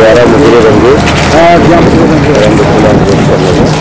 سيارة مدير بندي جام مدير بندي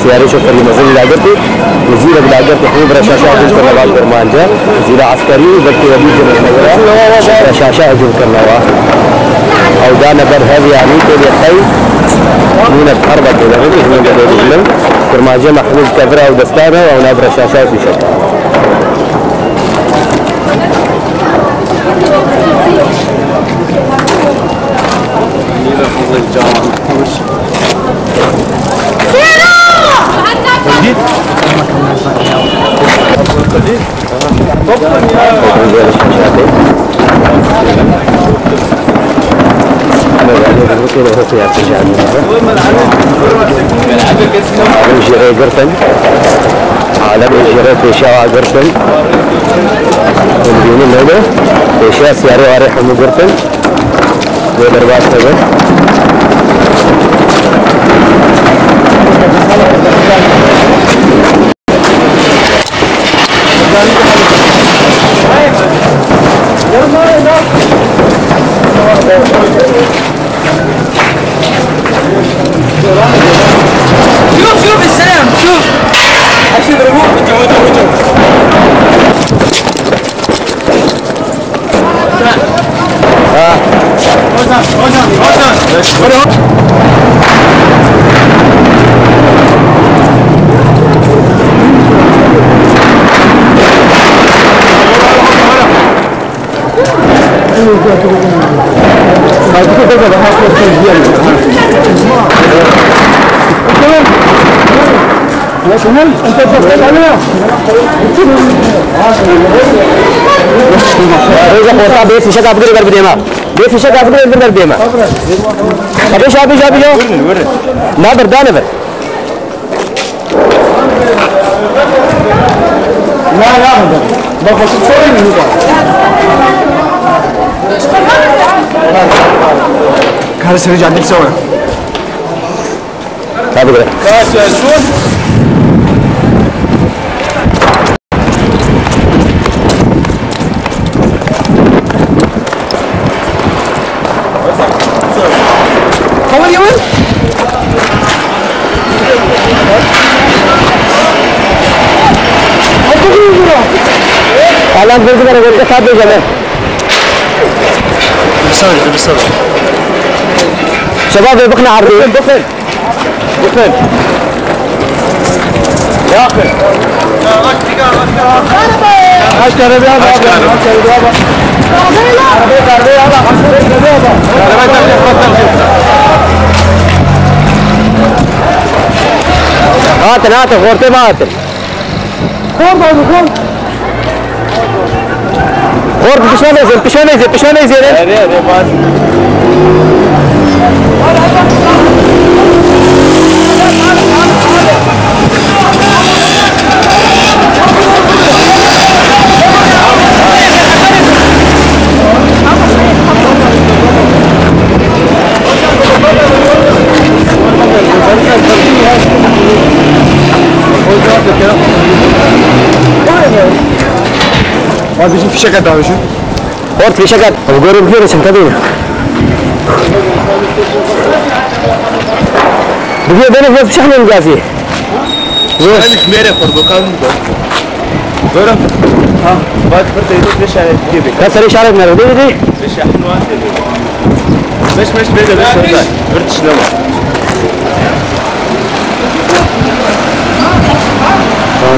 سياري شوفر لمزيد العقرتي وزيرة بالعقرتي حبوب رشاشة هجوم كرنواه برمانجا وزيرة عسكري وبركي وليد جنة رشاشة هجوم كرنواه أو دا نبر هذه يعني كل يخي من الحربة كده هذه من جدول الجنة برمانجا محبوب كبرة ودستانة أو نبر رشاشة في شكل جيري قرطن عالم جيري بيشاوة قرطن ونبيون الليلة بيشاوة سياري واري حمو قرطن ودربات تبن شوف السلام شوف اشيد ربوك شمال انت تفكر عليها رجع होता बेस विषय का अपग्रेड कर दिया ना बेस विषय का अपग्रेड कर दिया ना अभी शादी जाओ ना बर्दान है لا لا بس تصوري من هنا كان سريع عندك سوا هذا كده شوف الان بنزل انا قلت هذا جمال بالصبر شباب بقنا عرضين دخل يا اخي عسكر بيابا هات غورتي ما هات غور بشو نزل هذا شو في شكل ده شو؟ غور في شكل وغور بخير اسم كبير بخير بينك وبين شحن الجافي مالك ميري فردوكان برا ها بعد فرد يدوك ليش على كيفك كسر إشارة من الردود دي ليش حنوات مش بيدا بس والله برتش لما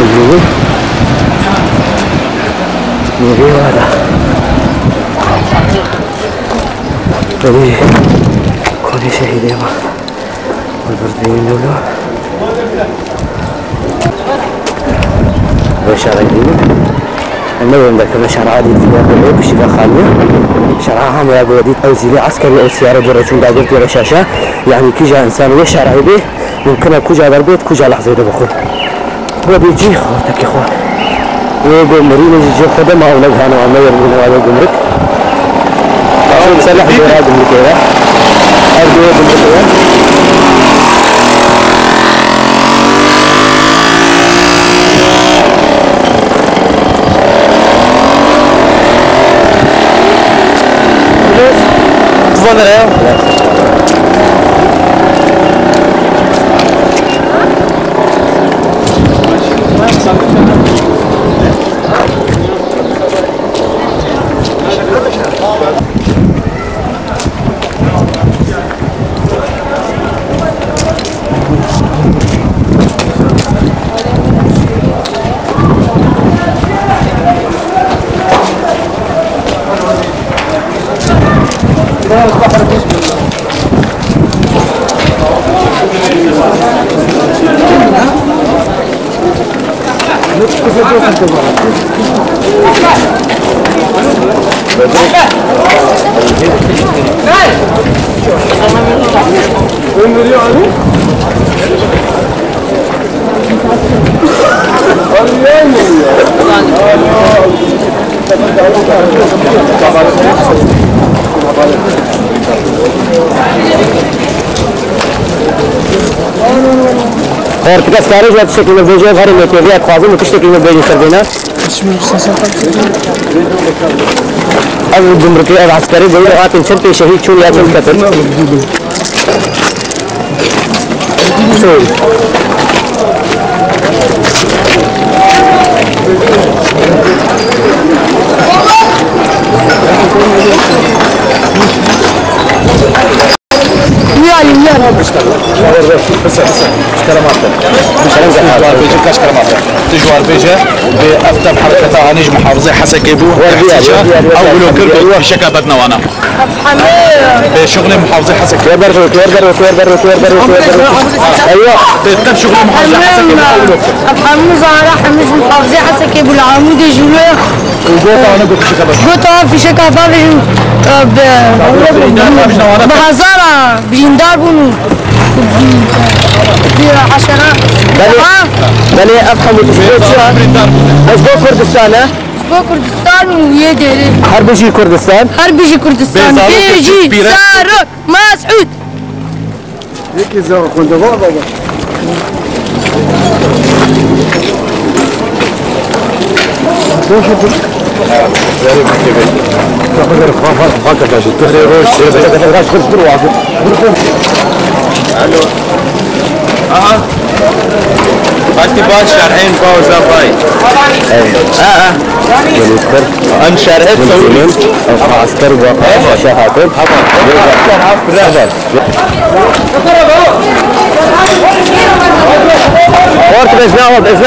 يجيبه يجيبه هذا تبي كوني شهيدة ما والبردين دولو وشارع جديد النوع عندك كما شارع عادي في بشكل خالية شارعها ما يقول دي أو زي عسكري أو سيارة جرتون داقلت ولا شاشة يعني كيجا إنسان وشارع به ممكن كوجا ضربت كوجا لحظة ده بخور هو بيجي خوتك يا اخوان ويقول مريض يجي خدمه ما اولادها انا وما يرمون هذا الجمرك عشان نصلح هذا الجمرك هذا هذا الجمرك تفضل يا और कितना सारे जो अच्छे किलो भेजे घर में तो भी ख्वाज़ में कितने किलो भेजे कर देना अब जुम्र के अब आस्करी बोल रहा है इंसान के शहीद चुन या चुन कतर تجوار بيجا بأفتح حركة عنيج محافظة حسن كيبو أول كرد بشكل بدنا وانا بشغل محافظة حسن كيبو ايوه بتكتب شغل محافظة حسن كيبو أول حمد زهرة حمد محافظة حسن كيبو العمود جولة قطع في شكل بهزارة بجندار بونو بعشرة بني افهم اسبوع كردستان اسبوع كردستان ويدري حربجي كردستان بيجي سارق مسعود هيك زاوية كنت بابا انت بعد شارحين باوزا باي ان شارحت سوين عسكر وقع شهادات Orta beznava bes.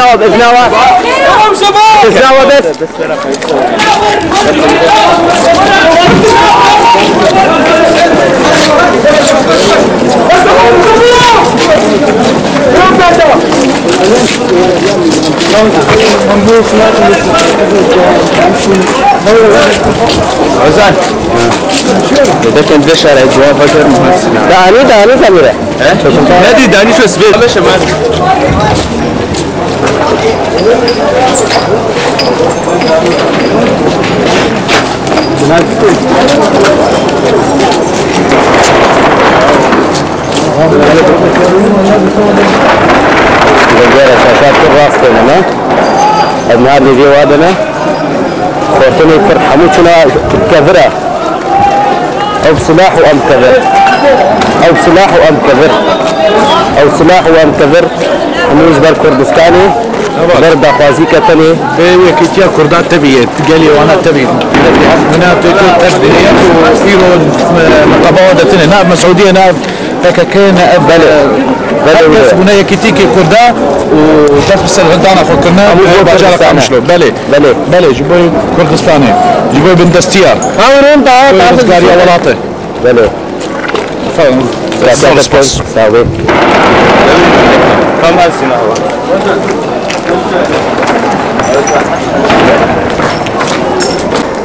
Ozan. ده كان ده شارع جواب فاكر ده كاميرا نادي داني شو اسمه يا شمال رجال شاشات الراس كنا ابناء اللي وادنا صوتنا يفرحمونا كبره أو سلاح وأم كبر أو سلاح وأم كبر هنوز بر كردستاني بر دخوازي كتني وكتيا كردات تبيت قالي وانا تبيت هنا تبيت وفيرو مقابودتنا ناب مسعودية ناب هيك كان بس بناية كتيكي كردا وتفس الغدانا فكرنا وباجالك عمشلو بلي جيبوي كردستاني جيبوي بندستيار هاورين تعال قاريا ولاطي بلي ساوي كم هالسنة هو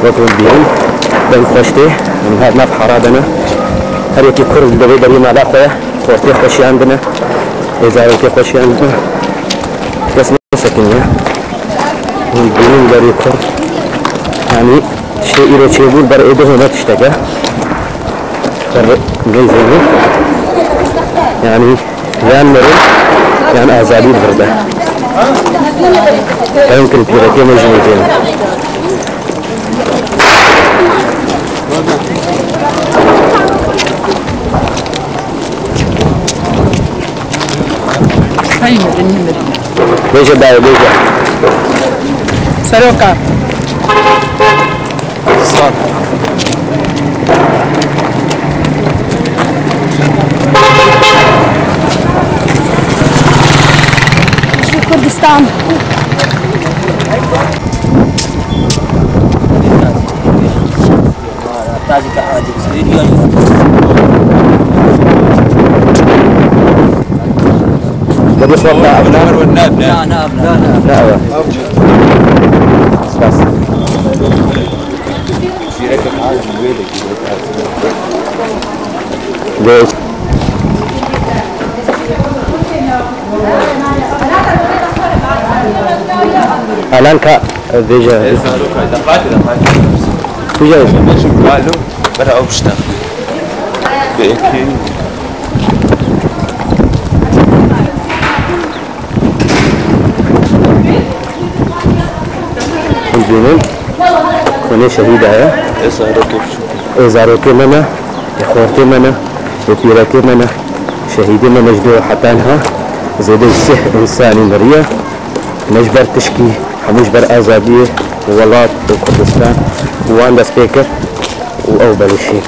وكم بيهم بن خوشتي من هذا ناف حرادنا هر يكي كرد دبي دري ما لاقيه خورتي خوشي عندنا إذا رأيتي خوشي عندنا بس سكننا والبيهم دري كرد يعني شيء إلى شيء بول بر إيده هنا تشتكى بر جيزه يعني يان مرن يعني آزادي البردة لا يمكن بيرتين مجموعين بيجا باي بيجا سروكا صار كردستان بدي صورنا أبناء والناب لا بس ليش الآن كا فيجا فيجا قالوا بدأوا بشتغل بإكي الجنون كوني شهيدة يا إزاروكي منا إخواتي منا وفيراتي منا شهيدي منا جدو حتانها زيد السه إنساني مريا نجبر تشكي حمجبر آزادية وولات وكردستان وان سبيكر وأول شيء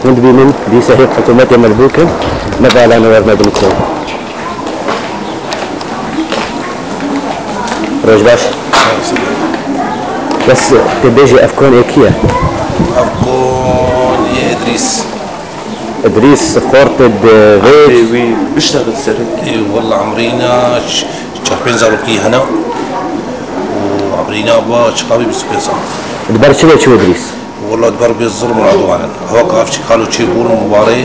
ندبي من دي صحيح حكومتي ملبوكة نبالا نورنا بنكون روج باش بس تبيجي أفكون إيكيا أفكون يا إدريس خورت وي بيشتغل سرك والله عمرينا شهرين زاروكي هنا وعمرينا با شقابي بسبيسا دبر شو إدريس والله دبر بالظلم والعدوان هو قاف شكالو شي بور مباري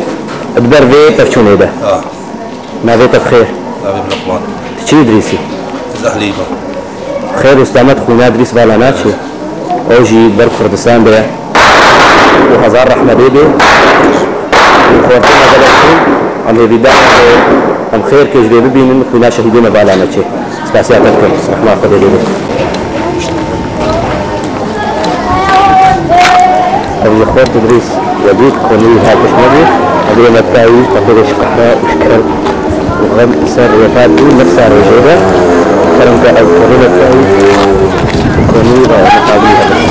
دبر بيت تفشون هيدا ما بيت بخير لا بلقمان تشي إدريسي زهليبا خير استعمت خونا إدريس بالاناتشي أوجي دبر كردستان بيه وهزار رحمة بيبي وخورتنا بلدكم عم يبدأ عم خير كيش بيبي من خونا شهيدين بالاناتشي سباسياتكم رحمة الله بيبي أبي خورت إدريس يبيت كوني هاكش نبي أبي متاوي أبي شقحة وشكرا كلام سر وفاتو نفسها رجيدة كلام كأو كورونا كأو كورونا مقابل هذا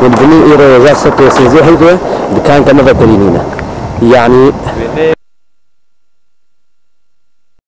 والبني إيرو وزارة ستة وسيزي هيدوه بكان كما ذكرينينا يعني